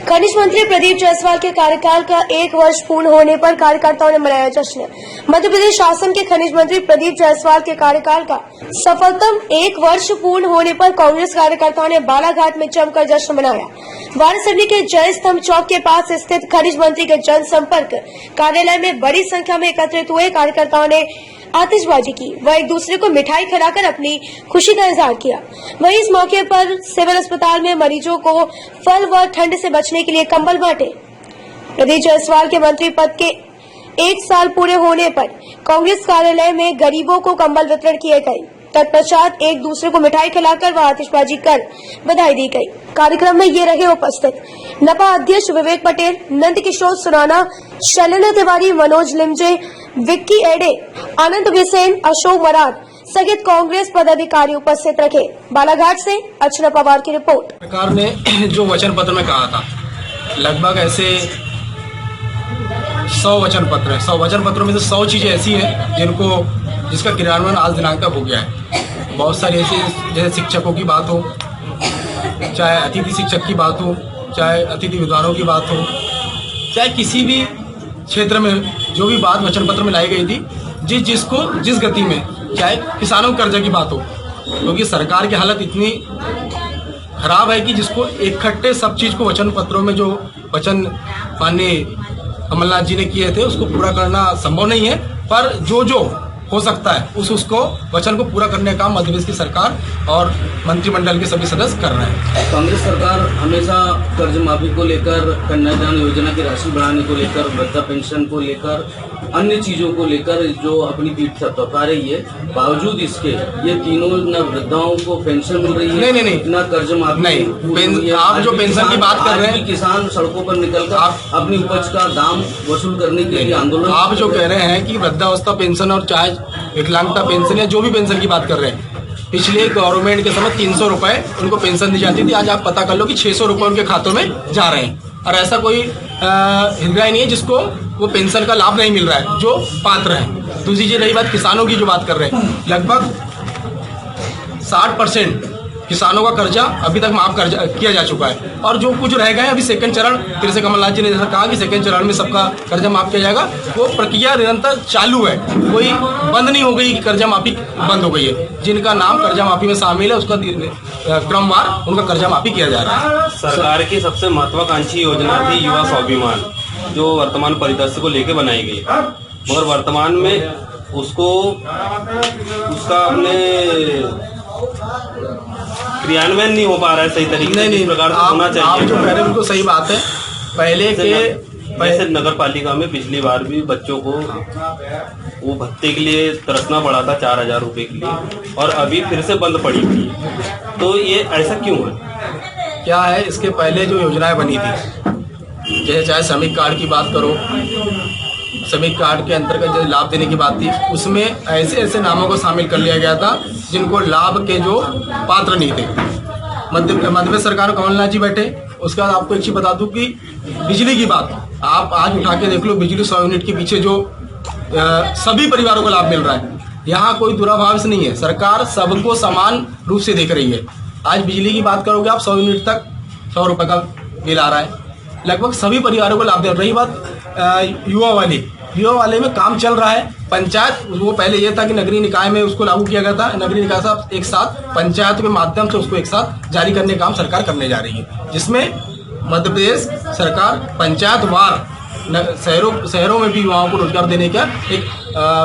खनिज मंत्री प्रदीप जायसवाल के कार्यकाल का 1 वर्ष पूर्ण होने पर कार्यकर्ताओं ने मनाया जश्न। मध्य प्रदेश शासन के खनिज मंत्री प्रदीप जायसवाल के कार्यकाल का सफलतम 1 वर्ष पूर्ण होने पर कांग्रेस कार्यकर्ताओं ने बालाघाट में जमकर जश्न मनाया। वाराणसी के जय स्तंभ चौक के पास स्थित खनिज मंत्री के जनसंपर्क कार्यालय में बड़ी संख्या में एकत्रित हुए कार्यकर्ताओं ने आतिशबाजी की व एक दूसरे को मिठाई खिलाकर अपनी खुशी का इजहार किया। वहीं इस मौके पर सिविल अस्पताल में मरीजों को फल व ठंड से बचने के लिए कंबल बांटे। प्रदीप जायसवाल के मंत्री पद के 1 साल पूरे होने पर कांग्रेस कार्यालय में गरीबों को कंबल वितरण किए गए। तत्पश्चात एक दूसरे को मिठाई खिलाकर व आतिशबाजी कर बधाई दी गई। कार्यक्रम में ये रहे उपस्थित नपा अध्यक्ष विवेक पटेल, नंद किशोर सुराना, शैलेंद्र तिवारी, मनोज लिमजे, विक्की एडे, आनंद बिसेन, अशोक मराद सहित कांग्रेस पदाधिकारी उपस्थित रखे। बालाघाट से अर्चना पवार की रिपोर्ट। सरकार ने जो वचन पत्र में कहा था, लगभग ऐसे 100 वचन पत्र है। 100 वचन पत्रों में से 100 चीजें ऐसी हैं जिसका क्रियान्वयन आज दिनांक तक हो गया है। बहुत सारी ऐसी, जैसे शिक्षकों की बात हो, चाहे अतिथि शिक्षक की बात हो, चाहे अतिथि विद्वानों की बात हो, चाहे किसी भी क्षेत्र में जो भी बात वचन पत्र में लाई गई थी, जिस गति में, चाहे किसानों के कर्जा की बात हो, क्योंकि सरकार की हालत इतनी खराब है कि जिसको इकट्ठे सब चीज को वचन पत्रों में जो वचन माननीय कमलनाथ जी ने किए थे उसको पूरा करना संभव नहीं है, पर जो हो सकता है उसको वचन को पूरा करने का मध्य प्रदेश की सरकार और मंत्रिमंडल के सभी सदस्य कर रहे हैं। कांग्रेस सरकार हमेशा कर्ज माफी को लेकर, कन्यादान योजना की राशि बढ़ाने को लेकर, वृद्धा पेंशन को लेकर, अन्य चीजों को लेकर जो अपनी पीठ थपथपा रही है, बावजूद इसके ये तीनों न वृद्धाओं को पेंशन मिल रही है, नहीं, न कर्ज माफी नहीं। आप जो पेंशन की बात कर रहे हैं, किसान सड़कों पर निकलकर अपनी उपज का दाम वसूल करने के लिए आंदोलन, आप जो कह रहे हैं कि वृद्धावस्था पेंशन और चाहे विकलांगता पेंशन या जो भी पेंशन की बात कर रहे हैं, पिछले गवर्नमेंट के समय 300 रुपए उनको पेंशन दी जाती थी। आज आप पता कर लो कि 600 रुपए उनके खातों में जा रहे हैं, और ऐसा कोई हितग्राही नहीं है जिसको वो पेंशन का लाभ नहीं मिल रहा है, जो पात्र है। दूसरी चीज रही बात किसानों की, जो बात कर रहे हैं, लगभग 60% किसानों का कर्जा अभी तक माफ किया जा चुका है, और जो कुछ रह गए अभी सेकंड चरण, फिर से कमलनाथ जी ने जैसा कहा कि सेकंड चरण में सबका कर्जा माफ किया जाएगा, वो प्रक्रिया निरंतर चालू है, कोई बंद नहीं हो गई कि कर्जा माफी बंद हो गई है। जिनका नाम कर्जा माफी में शामिल है उसका क्रमवार उनका कर्जा माफी किया जा रहा है। सरकार की सबसे महत्वाकांक्षी योजना थी युवा स्वाभिमान, जो वर्तमान परिदृश्य को लेकर बनाई गई, मगर वर्तमान में उसका अपने क्रियान्वयन नहीं हो पा रहा है सही तरीके से। नहीं, प्रकार से होना चाहिए। आप जो कह रहे हैं बिल्कुल सही बात है। पहले वैसे नगर पालिका में पिछली बार भी बच्चों को वो भत्ते के लिए तरसना पड़ा था 4000 रुपए के लिए, और अभी फिर से बंद पड़ी हुई है। तो ये ऐसा क्यों है? क्या है, इसके पहले जो योजनाएं बनी थी, जैसे चाहे श्रमिक कार्ड की बात करो, श्रमिक कार्ड के अंतर्गत जो लाभ देने की बात थी, उसमें ऐसे नामों को शामिल कर लिया गया था जिनको लाभ के जो पात्र नहीं थे। मध्य प्रदेश सरकार कमलनाथ जी बैठे। उसके बाद आपको एक चीज बता दूं कि बिजली की बात आप आज उठा के देख लो, बिजली 100 यूनिट के पीछे जो सभी परिवारों को लाभ मिल रहा है, यहाँ कोई दुराभास नहीं है। सरकार सबको समान रूप से देख रही है। आज बिजली की बात करोगे आप, 100 यूनिट तक 100 रुपए का बिल आ रहा है, लगभग सभी परिवारों को लाभ दे रही। बात युवा वाले में काम चल रहा है। पंचायत, वो पहले ये था कि नगरीय निकाय में उसको लागू किया गया था, नगरीय निकाय साहब एक साथ पंचायत के माध्यम से उसको एक साथ जारी करने का काम सरकार करने जा रही है, जिसमें मध्य प्रदेश सरकार पंचायतवार शहरों में भी युवाओं को रोजगार देने का एक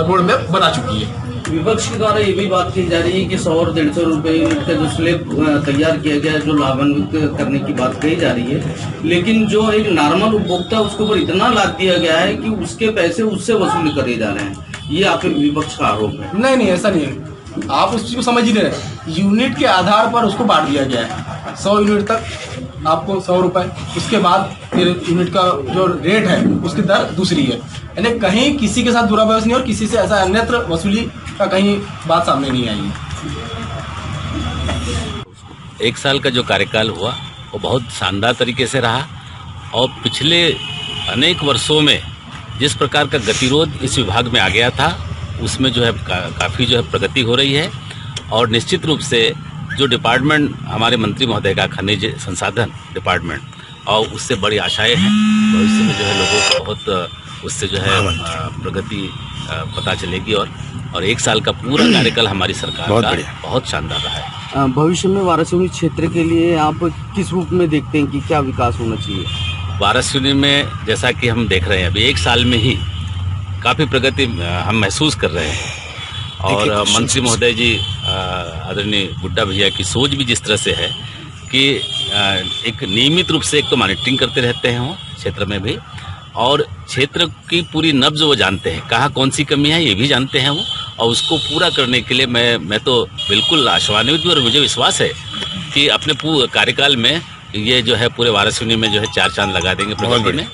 रोड मैप बना चुकी है। विपक्ष के द्वारा ये भी बात की जा रही है कि 100 और 150 रुपए यूनिट का जो स्लैब तैयार किया गया है, जो लाभान्वित करने की बात कही जा रही है, लेकिन जो एक नॉर्मल उपभोक्ता उसके ऊपर इतना लाद दिया गया है कि उसके पैसे उससे वसूल करे जा रहे हैं। ये आपके विपक्ष का आरोप है। नहीं, ऐसा नहीं है। आप उस चीज को समझ ही नहीं रहे। यूनिट के आधार पर उसको बांट दिया गया है। 100 यूनिट तक आपको 100 रुपए, उसके बाद फिर यूनिट का जो रेट है उसकी दर दूसरी है। यानी कहीं किसी के साथ दुराव्यवहार नहीं और किसी से ऐसा अन्यत्र वसूली का कहीं बात सामने नहीं आई है। 1 साल का जो कार्यकाल हुआ वो बहुत शानदार तरीके से रहा, और पिछले अनेक वर्षों में जिस प्रकार का गतिरोध इस विभाग में आ गया था, उसमें जो है काफ़ी जो है प्रगति हो रही है। और निश्चित रूप से जो डिपार्टमेंट हमारे मंत्री महोदय का खनिज संसाधन डिपार्टमेंट, और उससे बड़ी आशाएं हैं। भविष्य में जो है लोगों को बहुत उससे जो है प्रगति पता चलेगी और 1 साल का पूरा कार्यकाल हमारी सरकार का बहुत शानदार रहा है। भविष्य में वाराणसी क्षेत्र के लिए आप किस रूप में देखते हैं कि क्या विकास होना चाहिए? वाराणसी में जैसा कि हम देख रहे हैं अभी 1 साल में ही काफ़ी प्रगति हम महसूस कर रहे हैं और मंत्री महोदय जी आदरणीय गुड्डा भैया की सोच भी जिस तरह से है कि एक नियमित रूप से एक तो मॉनिटरिंग करते रहते हैं वो क्षेत्र में भी और क्षेत्र की पूरी नब्ज वो जानते हैं, कहाँ कौन सी कमी है ये भी जानते हैं वो, और उसको पूरा करने के लिए मैं तो बिल्कुल आशान्वित हूँ और मुझे विश्वास है कि अपने पूरे कार्यकाल में ये जो है पूरे वाराणसी में जो है 4 चांद लगा देंगे प्रगति में।